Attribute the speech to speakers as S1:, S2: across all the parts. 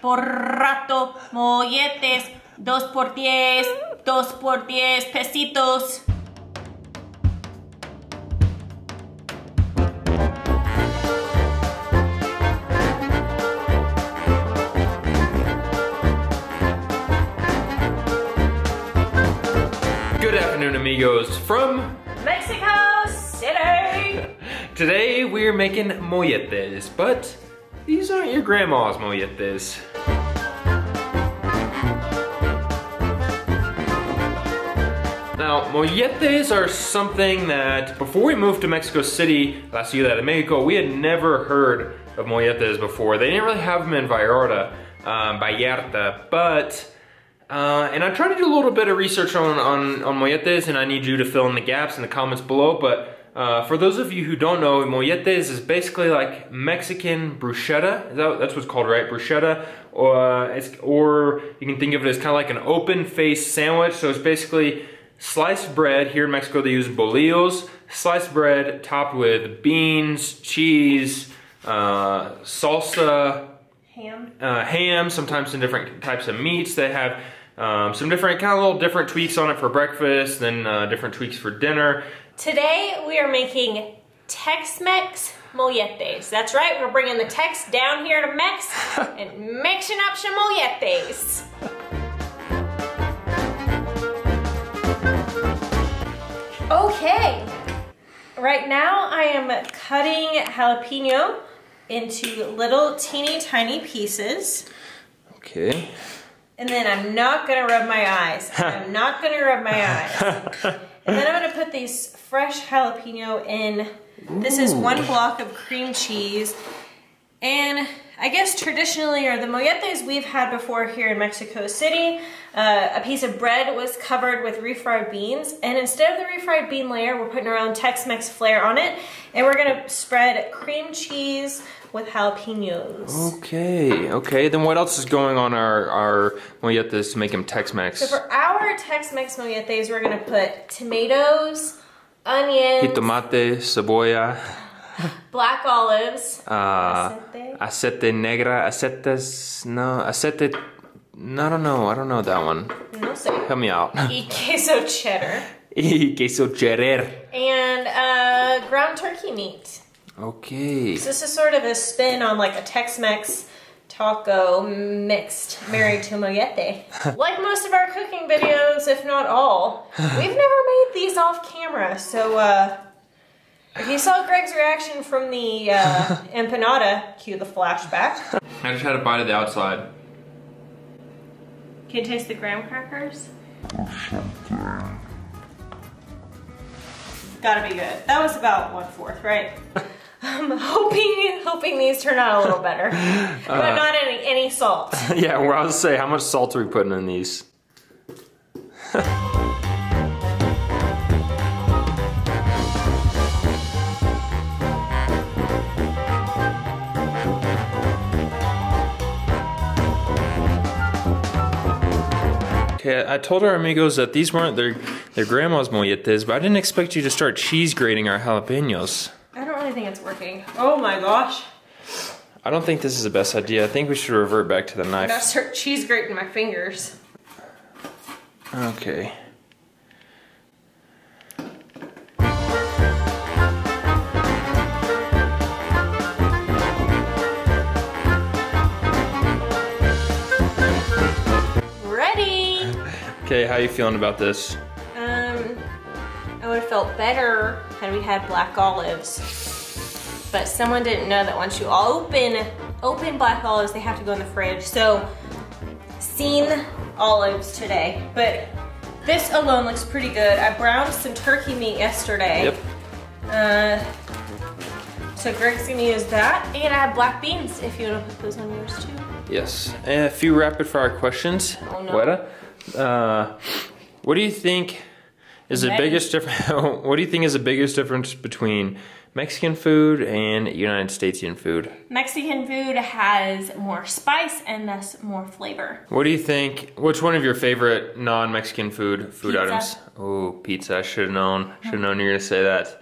S1: por rato, molletes, 2 por 10, 2 por 10 pesitos.
S2: Good afternoon, amigos, from
S1: Mexico City!
S2: Today we're making molletes, but these aren't your grandma's molletes. Now, molletes are something that before we moved to Mexico City, La Ciudad de Mexico, we had never heard of molletes before. They didn't really have them in Vallarta, but and I tried to do a little bit of research on molletes, and I need you to fill in the gaps in the comments below. But for those of you who don't know, molletes is basically like Mexican bruschetta. That's what's called, right? Bruschetta, or you can think of it as kind of like an open-faced sandwich. So it's basically sliced bread. Here in Mexico, they use bolillos. Sliced bread topped with beans, cheese, salsa, ham, sometimes some different types of meats. They have some different, kind of little different tweaks on it for breakfast, then different tweaks for dinner.
S1: Today we are making Tex-Mex molletes. That's right, we're bringing the Tex down here to Mex and mixing up some molletes. Okay, right now I am cutting jalapeno into little teeny tiny pieces.
S2: Okay.
S1: And then I'm not gonna rub my eyes. I'm not gonna rub my eyes. And then I'm gonna put these fresh jalapeno in. This is 1 block of cream cheese. And I guess traditionally, or the molletes we've had before here in Mexico City, a piece of bread was covered with refried beans. And instead of the refried bean layer, we're putting our own Tex-Mex flair on it. And we're gonna spread cream cheese with jalapenos.
S2: Okay, then what else is going on our molletes to make them Tex-Mex?
S1: So for our Tex-Mex molletes, we're gonna put tomatoes, onions,
S2: jitomate, cebolla,
S1: black olives,
S2: aceite negra, I don't know that one.
S1: no sé,
S2: Help me out.
S1: y queso cheddar,
S2: Y queso cheddar.
S1: and ground turkey meat.
S2: Okay.
S1: So this is sort of a spin on like a Tex-Mex taco mixed, married to mollete. Like most of our cooking videos, if not all, we've never made these off camera. So if you saw Greg's reaction from the empanada, cue the flashback.
S2: I just had a bite of the outside.
S1: Can you taste the graham crackers? Gotta be good. That was about 1/4, right? I'm hoping these turn out a little better, but not any salt.
S2: Yeah, well, I was gonna say, how much salt are we putting in these? Okay, I told our amigos that these weren't their grandma's molletes, but I didn't expect you to start cheese grating our jalapenos.
S1: I don't really think it's working. Oh my gosh.
S2: I don't think this is the best idea. I think we should revert back to the knife.
S1: I'm gonna start cheese grating my fingers.
S2: Okay.
S1: Ready!
S2: Okay, how are you feeling about this?
S1: I would have felt better had we had black olives. But someone didn't know that once you open black olives, they have to go in the fridge. So, seen olives today. But this alone looks pretty good. I browned some turkey meat yesterday.
S2: Yep.
S1: So Greg's gonna use that. And I have black beans if you wanna put those on yours too.
S2: Yes. And a few rapid fire questions.
S1: Oh no.
S2: What do you think is the biggest difference? What do you think is the biggest difference between Mexican food and United Statesian food?
S1: Mexican food has more spice and thus more flavor.
S2: What do you think? Which one of your favorite non-Mexican food
S1: Pizza.
S2: items? Oh, pizza! I should have known. Should have known you were gonna say that.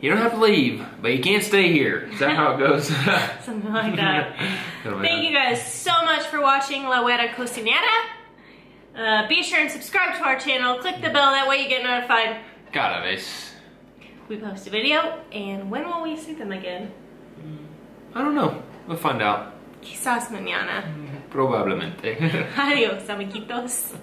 S2: You don't have to leave, but you can't stay here. Is that how it goes?
S1: Something like that. Thank you guys so much for watching La Huera Cocinera. Be sure and subscribe to our channel. Click the bell, that way you get notified.
S2: Cada vez.
S1: We post a video, and when will we see them again?
S2: I don't know. We'll find out.
S1: Quizás mañana.
S2: Probablemente.
S1: Adiós, amiguitos.